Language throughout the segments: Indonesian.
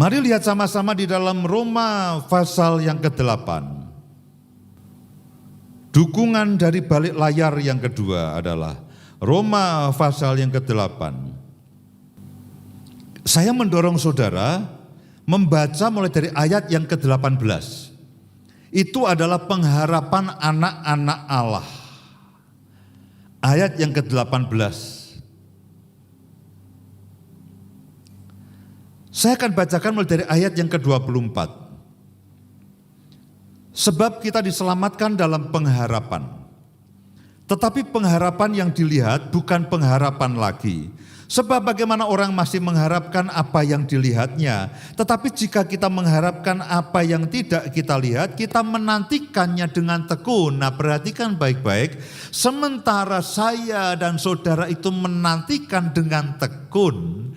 Mari lihat sama-sama di dalam Roma pasal yang ke-8. Dukungan dari balik layar yang kedua adalah Roma pasal yang ke-8. Saya mendorong saudara membaca mulai dari ayat yang ke-18. Itu adalah pengharapan anak-anak Allah. Ayat yang ke-18. Saya akan bacakan mulai dari ayat yang ke-24. Sebab kita diselamatkan dalam pengharapan. Tetapi pengharapan yang dilihat bukan pengharapan lagi. Sebab bagaimana orang masih mengharapkan apa yang dilihatnya. Tetapi jika kita mengharapkan apa yang tidak kita lihat, kita menantikannya dengan tekun. Nah, perhatikan baik-baik. Sementara saya dan saudara itu menantikan dengan tekun,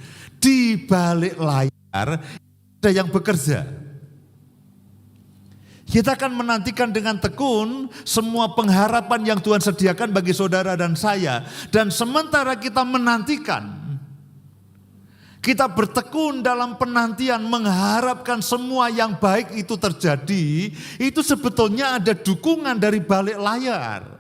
di balik layar ada yang bekerja. Kita akan menantikan dengan tekun semua pengharapan yang Tuhan sediakan bagi saudara dan saya. Dan sementara kita menantikan, kita bertekun dalam penantian mengharapkan semua yang baik itu terjadi, itu sebetulnya ada dukungan dari balik layar.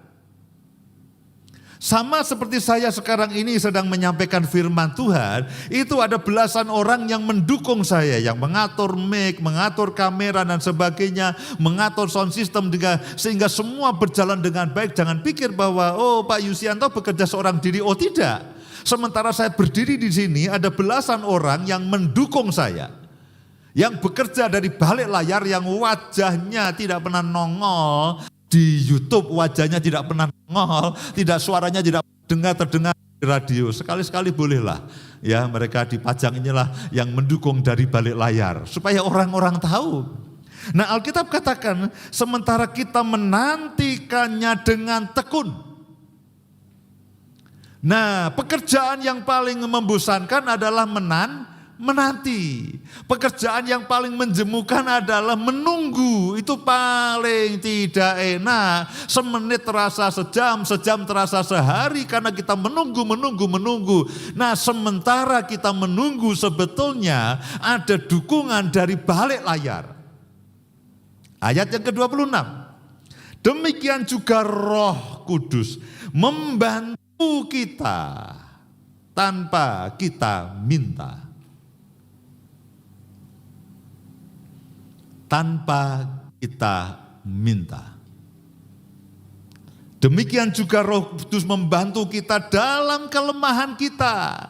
Sama seperti saya sekarang ini sedang menyampaikan firman Tuhan, itu ada belasan orang yang mendukung saya, yang mengatur mic, mengatur kamera dan sebagainya, mengatur sound system sehingga semua berjalan dengan baik. Jangan pikir bahwa Pak Yusianto bekerja seorang diri, tidak. Sementara saya berdiri di sini ada belasan orang yang mendukung saya, yang bekerja dari balik layar, yang wajahnya tidak pernah nongol. Di YouTube wajahnya tidak pernah nongol, tidak suaranya tidak terdengar di radio. Sekali-sekali bolehlah ya, mereka dipajang, inilah yang mendukung dari balik layar supaya orang-orang tahu. Nah, Alkitab katakan sementara kita menantikannya dengan tekun. Nah, pekerjaan yang paling membosankan adalah menanti. Pekerjaan yang paling menjemukan adalah menunggu. Itu paling tidak enak. Semenit terasa sejam, sejam terasa sehari karena kita menunggu. Nah, sementara kita menunggu sebetulnya ada dukungan dari balik layar. Ayat yang ke-26. Demikian juga Roh Kudus membantu kita tanpa kita minta. Tanpa kita minta. Demikian juga Roh Kudus membantu kita dalam kelemahan kita.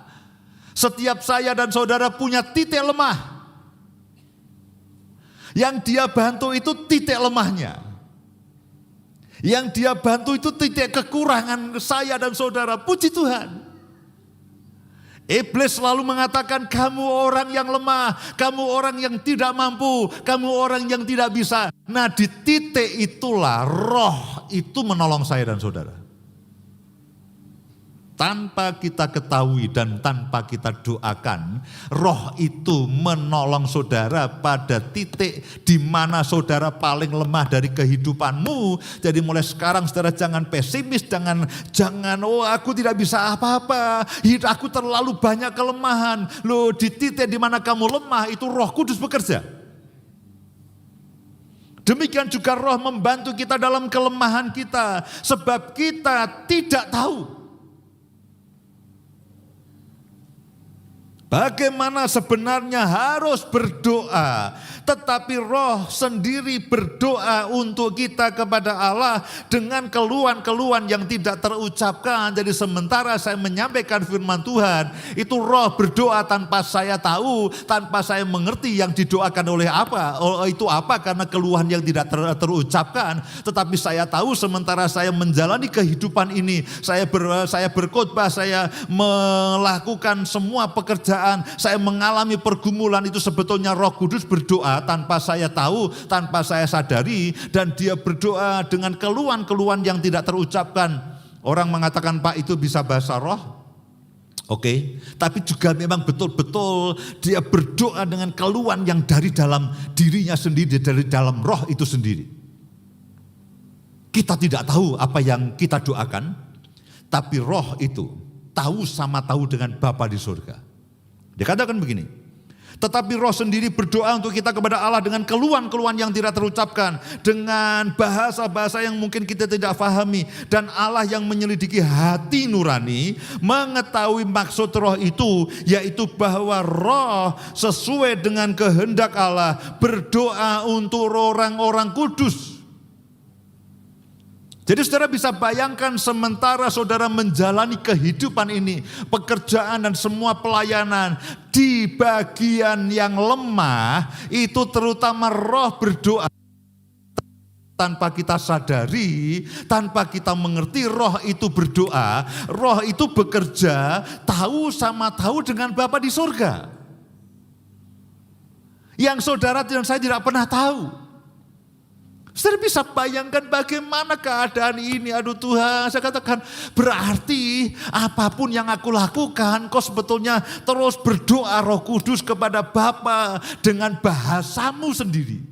Setiap saya dan saudara punya titik lemah. Yang dia bantu itu titik lemahnya. Yang dia bantu itu titik kekurangan saya dan saudara. Puji Tuhan. Iblis selalu mengatakan kamu orang yang lemah, kamu orang yang tidak mampu, kamu orang yang tidak bisa. Nah, di titik itulah Roh itu menolong saya dan saudara. Tanpa kita ketahui dan tanpa kita doakan, Roh itu menolong saudara pada titik di mana saudara paling lemah dari kehidupanmu. Jadi mulai sekarang saudara jangan pesimis, jangan aku tidak bisa apa-apa, aku terlalu banyak kelemahan. Loh, di titik di mana kamu lemah itu Roh Kudus bekerja. Demikian juga Roh membantu kita dalam kelemahan kita, sebab kita tidak tahu bagaimana sebenarnya harus berdoa. Tetapi Roh sendiri berdoa untuk kita kepada Allah dengan keluhan-keluhan yang tidak terucapkan. Jadi sementara saya menyampaikan firman Tuhan, itu Roh berdoa tanpa saya tahu, tanpa saya mengerti yang didoakan oleh apa. Itu apa, karena keluhan yang tidak terucapkan. Tetapi saya tahu sementara saya menjalani kehidupan ini, saya berkhotbah, saya melakukan semua pekerjaan, saya mengalami pergumulan, itu sebetulnya Roh Kudus berdoa tanpa saya tahu, tanpa saya sadari, dan dia berdoa dengan keluhan-keluhan yang tidak terucapkan. Orang mengatakan, Pak, itu bisa bahasa roh. Oke, tapi juga memang betul-betul dia berdoa dengan keluhan yang dari dalam dirinya sendiri, dari dalam roh itu sendiri. Kita tidak tahu apa yang kita doakan, tapi Roh itu tahu sama tahu dengan Bapa di surga. Dia katakan begini, Tetapi roh sendiri berdoa untuk kita kepada Allah dengan keluhan-keluhan yang tidak terucapkan. Dengan bahasa-bahasa yang mungkin kita tidak fahami. Dan Allah yang menyelidiki hati nurani mengetahui maksud roh itu, yaitu bahwa roh sesuai dengan kehendak Allah berdoa untuk orang-orang kudus. Jadi saudara bisa bayangkan sementara saudara menjalani kehidupan ini, pekerjaan dan semua pelayanan, di bagian yang lemah itu terutama roh berdoa. Tanpa kita sadari, tanpa kita mengerti roh itu berdoa, roh itu bekerja tahu sama tahu dengan Bapa di surga. Yang saudara dan saya tidak pernah tahu. Saudara bisa bayangkan bagaimana keadaan ini. Aduh Tuhan, saya katakan berarti apapun yang aku lakukan, kau sebetulnya terus berdoa Roh Kudus kepada Bapa dengan bahasamu sendiri.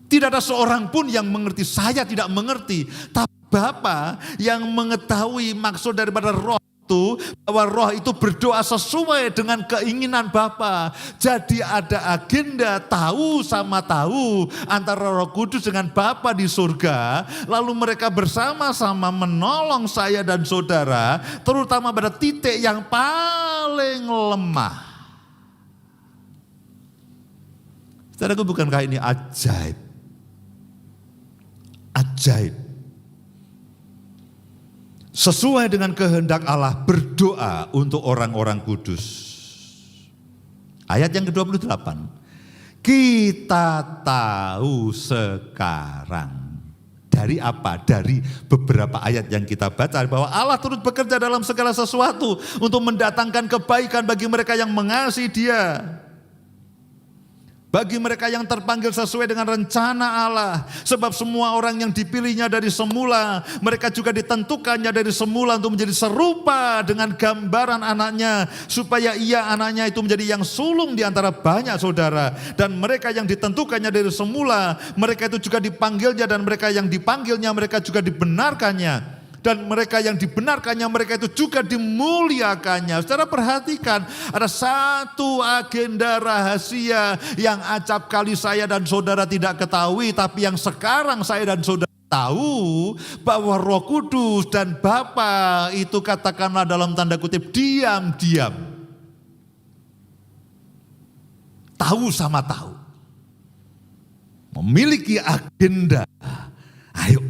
Tidak ada seorang pun yang mengerti, saya tidak mengerti. Tapi Bapa yang mengetahui maksud daripada roh itu, bahwa roh itu berdoa sesuai dengan keinginan Bapa. Jadi ada agenda tahu sama tahu antara Roh Kudus dengan Bapa di surga. Lalu mereka bersama-sama menolong saya dan saudara, terutama pada titik yang paling lemah. Saudaraku, bukankah ini ajaib? Ajaib. Sesuai dengan kehendak Allah berdoa untuk orang-orang kudus. Ayat yang ke-28. Kita tahu sekarang. Dari apa? Dari beberapa ayat yang kita baca bahwa Allah turut bekerja dalam segala sesuatu untuk mendatangkan kebaikan bagi mereka yang mengasihi Dia. Bagi mereka yang terpanggil sesuai dengan rencana Allah. Sebab semua orang yang dipilihnya dari semula, mereka juga ditentukannya dari semula untuk menjadi serupa dengan gambaran anaknya. Supaya ia anaknya itu menjadi yang sulung di antara banyak saudara. Dan mereka yang ditentukannya dari semula, mereka itu juga dipanggilnya. Dan mereka yang dipanggilnya, mereka juga dibenarkannya. Dan mereka yang dibenarkannya, mereka itu juga dimuliakannya. Saudara perhatikan, ada satu agenda rahasia yang acap kali saya dan saudara tidak ketahui, tapi yang sekarang saya dan saudara tahu, bahwa Roh Kudus dan Bapa itu katakanlah dalam tanda kutip diam-diam. Tahu sama tahu. Memiliki agenda. Ayo.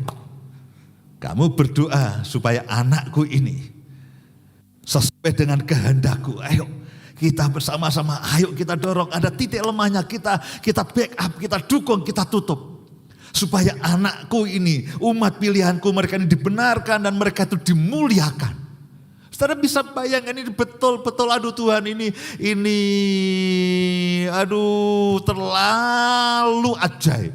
Kamu berdoa supaya anakku ini sesuai dengan kehendakku. Ayo kita bersama-sama, ayo kita dorong. Ada titik lemahnya, kita backup, kita dukung, kita tutup. Supaya anakku ini, umat pilihanku, mereka ini dibenarkan dan mereka itu dimuliakan. Saudara bisa bayangkan ini betul-betul, aduh Tuhan ini aduh terlalu ajaib.